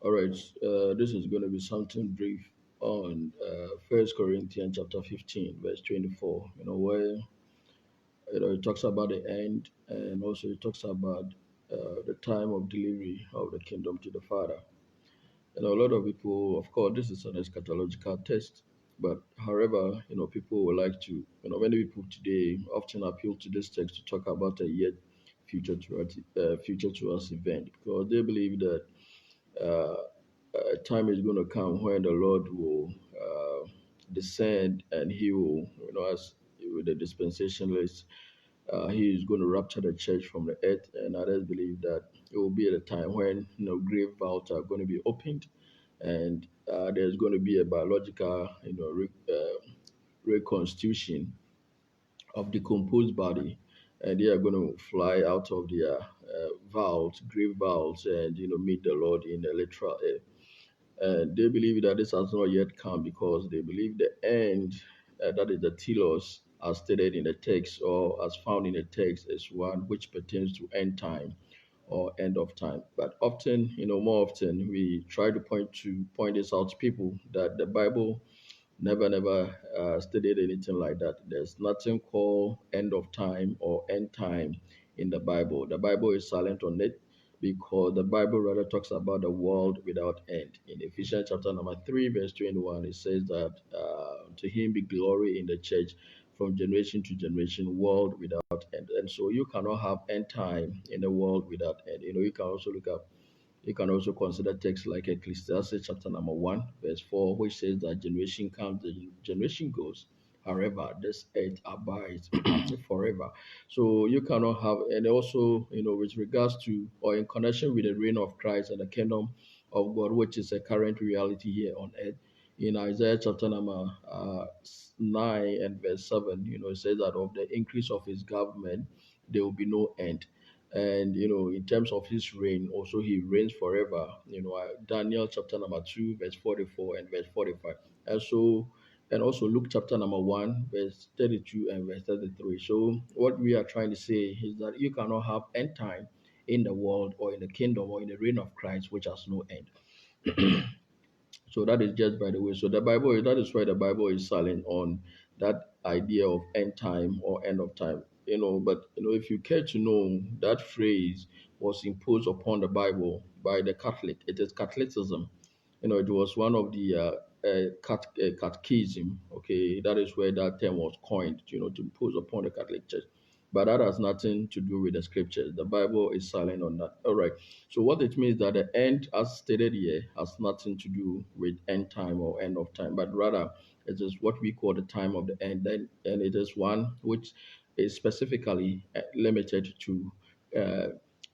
All right, this is going to be something brief on First Corinthians chapter 15, verse 24. Where it talks about the end, and also it talks about the time of delivery of the kingdom to the Father. A lot of people, of course, this is an eschatological test, but however, people would like to, many people today often appeal to this text to talk about a yet future to us event because they believe that uh, a time is going to come when the Lord will descend and he will, as with the dispensationalists, he is going to rapture the church from the earth. And others believe that it will be at a time when, grave vaults are going to be opened and there's going to be a biological, reconstitution of decomposed body. And they are going to fly out of their vaults, grave vaults, and meet the Lord in the literal air. And they believe that this has not yet come because they believe the end, that is the telos, as stated in the text or as found in the text, is one which pertains to end time or end of time. But often, more often, we try to point this out to people that the Bible never stated anything like that. There's nothing called end of time or end time in the Bible. The Bible is silent on it because the Bible rather talks about the world without end. In Ephesians chapter number 3, verse 21, it says that to him be glory in the church from generation to generation, world without end. And so you cannot have end time in the world without end. You can also consider texts like Ecclesiastes chapter number 1, verse 4, which says that generation comes, the generation goes. However, this earth abides forever. So you cannot have, and also, with regards to or in connection with the reign of Christ and the kingdom of God, which is a current reality here on earth. In Isaiah chapter number 9 and verse 7, it says that of the increase of his government, there will be no end. And in terms of his reign, also he reigns forever. Daniel chapter number 2, verse 44 and verse 45. And also Luke chapter number 1, verse 32 and verse 33. So what we are trying to say is that you cannot have end time in the world or in the kingdom or in the reign of Christ, which has no end. So that is just by the way. So that is why the Bible is silent on that idea of end time or end of time. But if you care to know, that phrase was imposed upon the Bible by the Catholic. It is Catholicism. It was one of the catechism. Okay, that is where that term was coined. To impose upon the Catholic Church. But that has nothing to do with the scriptures. The Bible is silent on that. All right. So what it means that the end, as stated here, has nothing to do with end time or end of time, but rather it is what we call the time of the end. And it is one which is specifically limited to uh,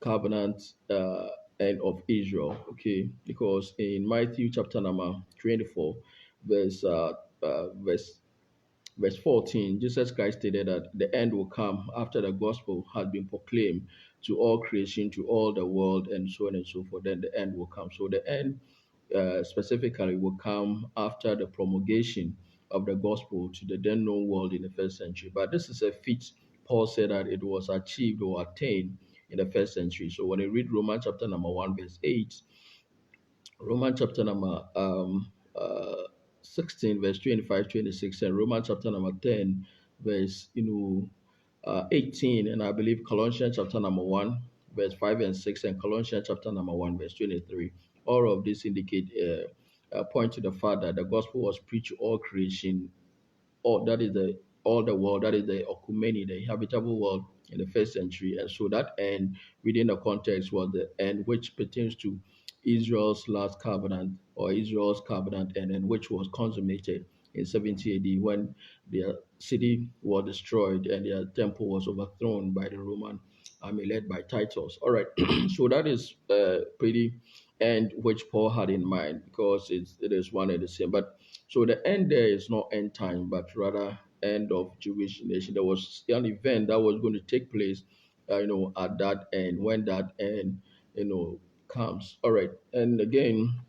covenant end of Israel. Okay, because in Matthew chapter number 24, verse uh, verse 14, Jesus Christ stated that the end will come after the gospel has been proclaimed to all creation, to all the world, and so on and so forth. Then the end will come. So the end specifically will come after the promulgation of the gospel to the then known world in the first century. But this is a feat. Paul said that it was achieved or attained in the first century. So when you read Romans chapter number 1, verse 8, Romans chapter number 16, verse 25, 26, and Romans chapter number 10, verse 18, and I believe Colossians chapter number 1, verse 5 and 6, and Colossians chapter number 1, verse 23. All of this indicate point to the fact that the gospel was preached to all creation, all the world, that is the okumeni, the habitable world in the first century. And so that end within the context was the end which pertains to Israel's last covenant or Israel's covenant end, and which was consummated in 70 AD when their city was destroyed and their temple was overthrown by the Roman army led by Titus. All right, so that is pretty end which Paul had in mind because it is one and the same. But so the end there is not end time, but rather end of Jewish nation. There was an event that was going to take place, at that end when that end, comes. All right, and again,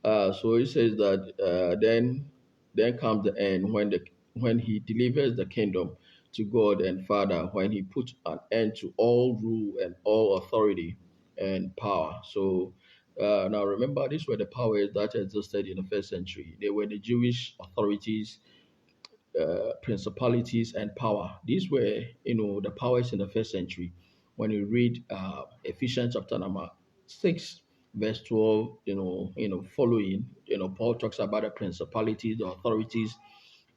so it says that then comes the end when he delivers the kingdom to God and Father, when he puts an end to all rule and all authority and power. So Now, remember, these were the powers that existed in the first century. They were the Jewish authorities, principalities, and power. These were, the powers in the first century. When you read Ephesians chapter number 6, verse 12, following, Paul talks about the principalities, the authorities,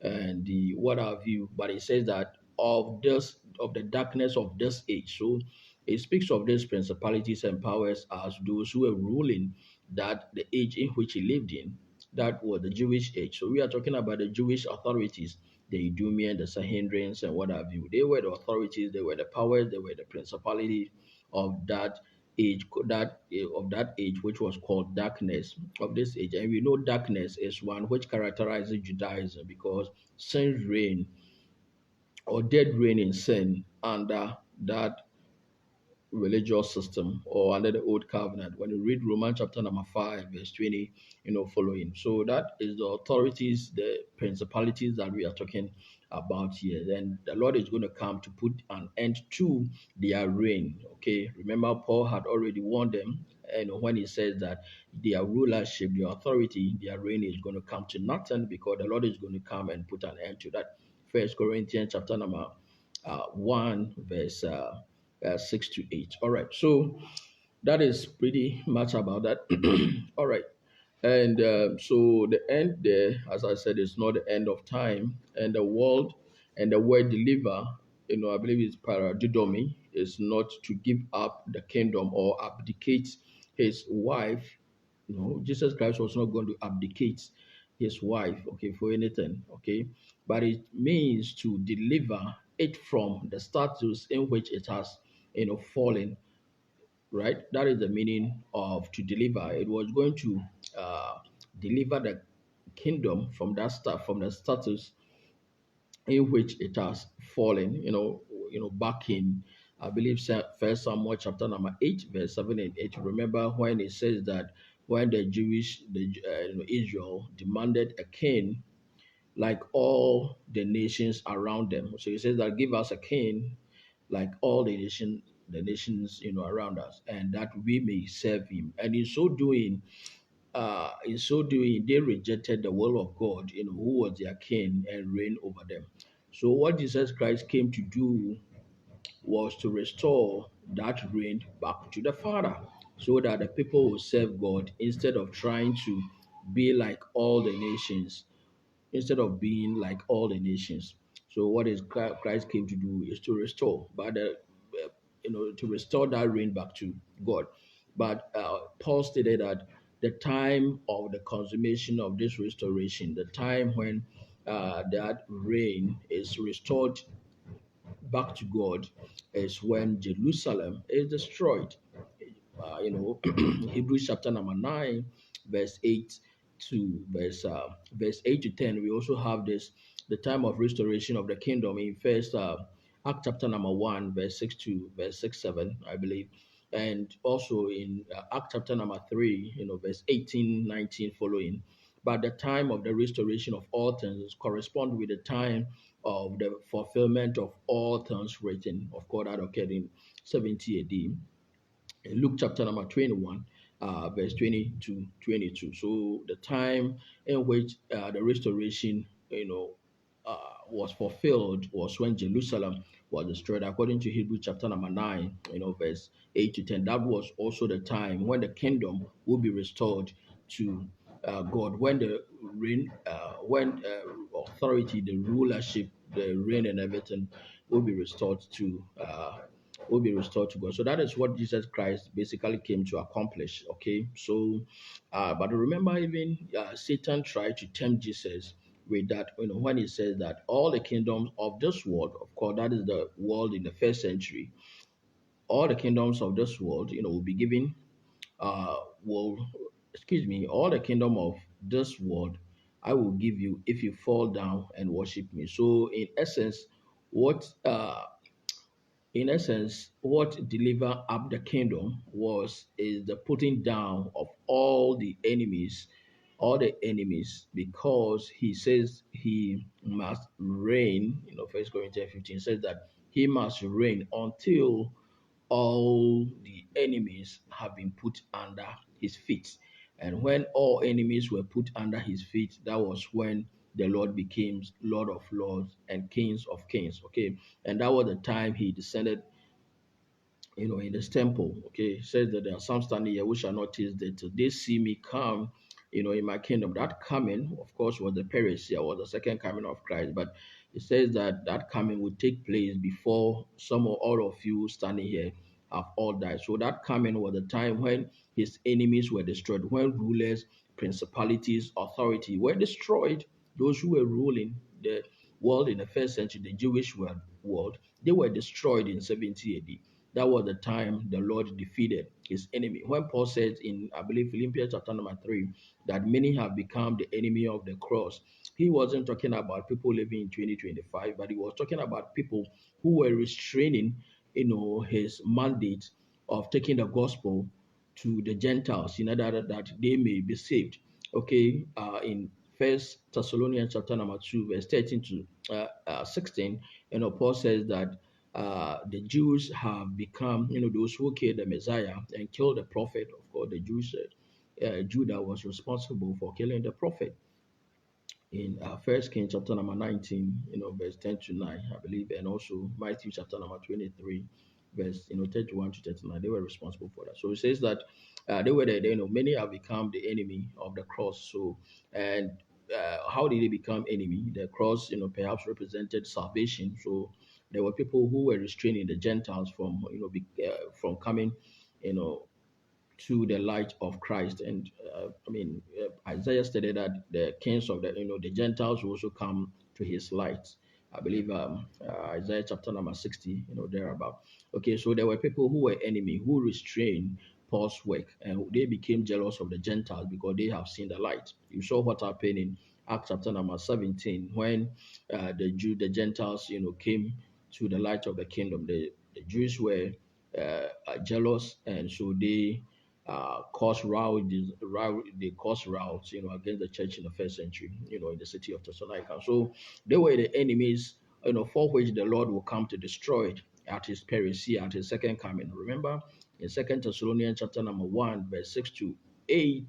and the what have you. But it says that of the darkness of this age. So it speaks of these principalities and powers as those who were ruling that the age in which he lived in. That was the Jewish age. So we are talking about the Jewish authorities, the Idumean, the Sanhedrins, and what have you. They were the authorities, they were the powers, they were the principalities of that age, of that age, which was called darkness of this age. And we know darkness is one which characterizes Judaism because sin reign or dead reign in sin under that religious system or under the old covenant. When you read Romans chapter number 5, verse 20, following. So that is the authorities, the principalities that we are talking about here. Then the Lord is going to come to put an end to their reign. Okay. Remember, Paul had already warned them, and when he says that their rulership, their authority, their reign is going to come to nothing because the Lord is going to come and put an end to that. First Corinthians chapter number 1, verse 6 to 8. All right. So that is pretty much about that. All right. And so the end there, as I said, is not the end of time. And the world and the word deliver, I believe it's paradidomi, is not to give up the kingdom or abdicate his wife. Jesus Christ was not going to abdicate his wife, okay, for anything, okay. But it means to deliver it from the status in which it has, fallen, right? That is the meaning of to deliver. It was going to uh, deliver the kingdom from that stuff, from the status in which it has fallen. Back in, I believe, First Samuel chapter number 8, verse 7 and 8. Remember when it says that when Israel demanded a king like all the nations around them. So he says that give us a king like all the nations around us, and that we may serve him. And in so doing, they rejected the will of God, who was their king and reigned over them. So what Jesus Christ came to do was to restore that reign back to the Father, so that the people will serve God instead of trying to be like all the nations, instead of being like all the nations. So what is Christ came to do is to restore, but to restore that reign back to God. But Paul stated that the time of the consummation of this restoration, the time when that reign is restored back to God, is when Jerusalem is destroyed. Hebrews chapter number 9, verse 8 to verse 8 to 10. We also have this the time of restoration of the kingdom in first Act chapter number 1, verse 6 to verse 6, 7, I believe. And also in Act chapter number 3, verse 18, 19 following. But the time of the restoration of all things correspond with the time of the fulfillment of all things written. Of course, that occurred in 70 AD in Luke chapter number 21, verse 20 to 22. So the time in which the restoration, was fulfilled was when Jerusalem was destroyed, according to Hebrew chapter number 9, verse 8 to 10. That was also the time when the kingdom will be restored to God, when the reign, when authority, the rulership, the reign, and everything will be restored to God. So that is what Jesus Christ basically came to accomplish. Okay, so but remember, even Satan tried to tempt Jesus with that. When he says that all the kingdoms of this world, of course, that is the world in the first century, all the kingdoms of this world, will be given. Will excuse me, all the kingdom of this world I will give you if you fall down and worship me. So in essence, what what deliver up the kingdom was is the putting down of all the enemies, because he says he must reign. First Corinthians 15 says that he must reign until all the enemies have been put under his feet. And when all enemies were put under his feet, that was when the Lord became Lord of Lords and Kings of Kings. Okay. And that was the time he descended, in this temple. Okay, it says that there are some standing here which shall not taste death till they see me come, in my kingdom. That coming, of course, was the parousia, was the second coming of Christ. But it says that that coming will take place before some or all of you standing here have all died. So that coming was the time when his enemies were destroyed, when rulers, principalities, authority were destroyed. Those who were ruling the world in the first century, the Jewish world, they were destroyed in 70 AD. That was the time the Lord defeated his enemy. When Paul said in, I believe, Philippians chapter number 3, that many have become the enemy of the cross, he wasn't talking about people living in 2025, but he was talking about people who were restraining, his mandate of taking the gospel to the Gentiles in order that they may be saved. Okay, in First Thessalonians chapter number 2, verse 13 to 16, Paul says that the Jews have become, those who killed the Messiah and killed the prophet. Of course, the Jews, Judah was responsible for killing the prophet in First Kings chapter number 19, verse 10 to 9, I believe, and also Matthew chapter number 23, verse 31 to 39. They were responsible for that. So it says that they were the, many have become the enemy of the cross. So and how did they become enemy? The cross, perhaps represented salvation. So there were people who were restraining the Gentiles from, from coming, you know, to the light of Christ. And Isaiah stated that the kings of the Gentiles will also come to his light. I believe Isaiah chapter number 60, thereabout. Okay, so there were people who were enemy, who restrained Paul's work, and they became jealous of the Gentiles because they have seen the light. You saw what happened in Acts chapter number 17 when the Gentiles, came to the light of the kingdom. The Jews were jealous, and so they they caused rows, against the church in the first century, in the city of Thessalonica. So they were the enemies, for which the Lord will come to destroy at his parousia, at his second coming. Remember in Second Thessalonians chapter number 1, verse 6 to 8,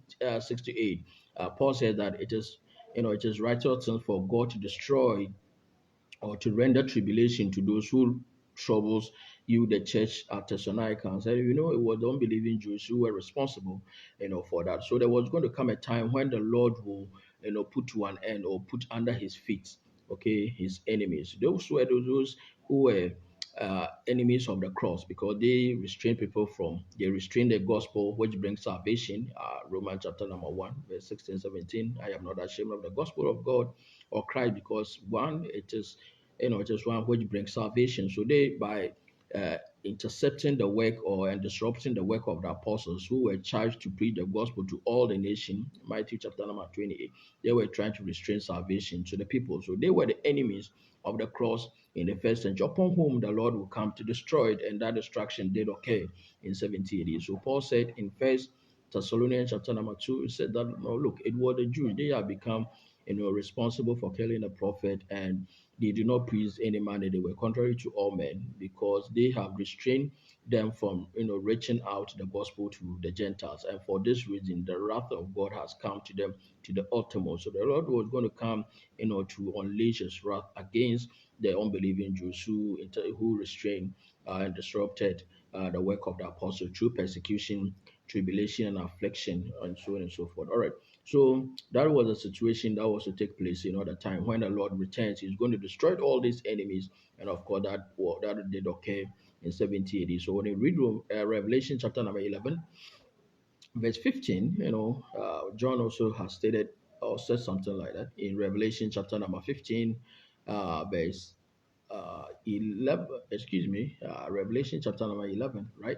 Paul said that it is righteous for God to destroy or to render tribulation to those who troubles you, the church at Thessalonica. And said, it was the unbelieving Jews who were responsible, for that. So there was going to come a time when the Lord will, put to an end or put under his feet, okay, his enemies. Those were those who were enemies of the cross because they restrain the gospel which brings salvation. Romans chapter number 1, verse 16, 17. I am not ashamed of the gospel of God or Christ because one, it is one which brings salvation. So they, by intercepting the work and disrupting the work of the apostles who were charged to preach the gospel to all the nation, Matthew chapter number 28, they were trying to restrain salvation to the people. So they were the enemies of the cross in the first century, upon whom the Lord will come to destroy it, and that destruction did occur in 70 AD. So Paul said in First Thessalonians chapter number 2, he said that, look, it was the Jews, they have become, responsible for killing the prophet, and they do not please any man, and they were contrary to all men because they have restrained them from, reaching out the gospel to the Gentiles. And for this reason, the wrath of God has come to them to the uttermost. So the Lord was going to come, to unleash his wrath against the unbelieving Jews who restrained and disrupted the work of the apostle through persecution, tribulation, and affliction, and so on and so forth. All right. So that was a situation that was to take place, the time when the Lord returns. He's going to destroy all these enemies, and of course that did occur in 70 AD. So when you read Revelation chapter number 11, verse 15, John also has stated or said something like that in Revelation chapter number 15, verse 11. Excuse me, Revelation chapter number 11, right?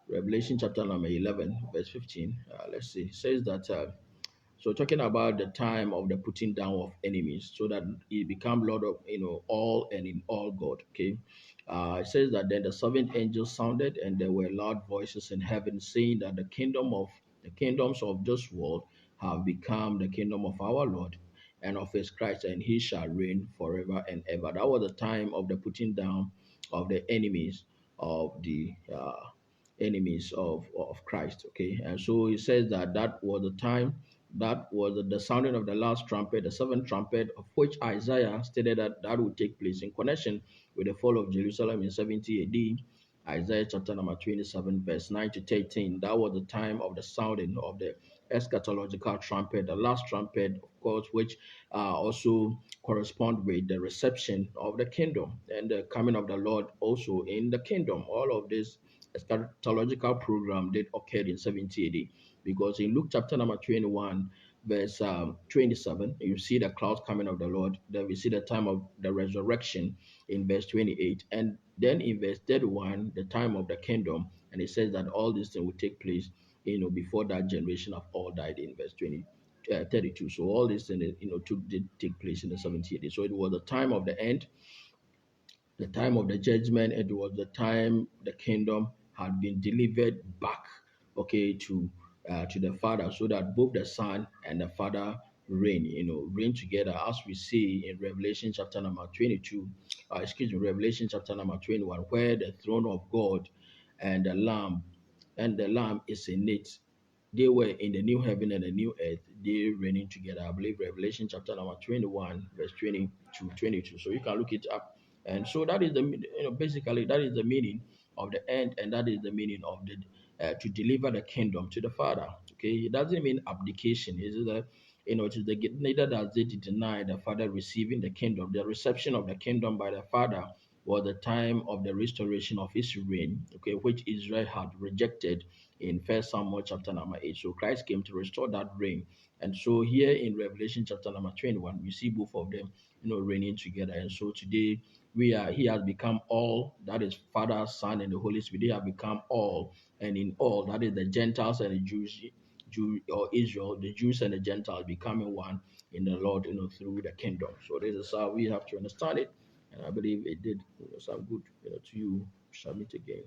Revelation chapter number 11, verse 15. Let's see. It says that. So talking about the time of the putting down of enemies, so that he become Lord of all and in all God. Okay, it says that then the seventh angel sounded, and there were loud voices in heaven saying that the kingdoms of this world have become the kingdom of our Lord and of his Christ, and he shall reign forever and ever. That was the time of the putting down of the enemies of the enemies of Christ. Okay, and so he says that that was the time, that was the sounding of the last trumpet, the seventh trumpet, of which Isaiah stated that that would take place in connection with the fall of Jerusalem in 70 AD. Isaiah chapter number 27, verse 9 to 13. That was the time of the sounding of the eschatological trumpet, the last trumpet, of course, which also correspond with the reception of the kingdom and the coming of the Lord also in the kingdom. All of this eschatological program did occur in 70 AD, because in Luke chapter number 21, verse 27, you see the clouds coming of the Lord. Then we see the time of the resurrection in verse 28. And then in verse 31, the time of the kingdom. And it says that all these things will take place, before that generation of all died in verse 32. So all these things, did take place in the 70 AD. So it was the time of the end, the time of the judgment. It was the time the kingdom had been delivered back, okay, to the Father, so that both the Son and the Father reign together, as we see in Revelation chapter number 22. Revelation chapter number 21, where the throne of God and the Lamb is in it. They were in the new heaven and the new earth, they reigning together. I believe Revelation chapter number 21, verse 20 to 22. So you can look it up. And so that is basically that is the meaning of the end, and that is the meaning of the to deliver the kingdom to the Father. Okay, it doesn't mean abdication. Is it that it is the neither does it deny the Father receiving the kingdom. The reception of the kingdom by the Father was the time of the restoration of his reign, okay, which Israel had rejected in First Samuel chapter number 8. So Christ came to restore that reign. And so here in Revelation chapter number 21, we see both of them, reigning together. And so today he has become all, that is Father, Son, and the Holy Spirit. They have become all, and in all, that is the Gentiles and the Jews, or Israel, the Jews and the Gentiles becoming one in the Lord, through the kingdom. So this is how we have to understand it. And I believe it did some good, to you. Submit again.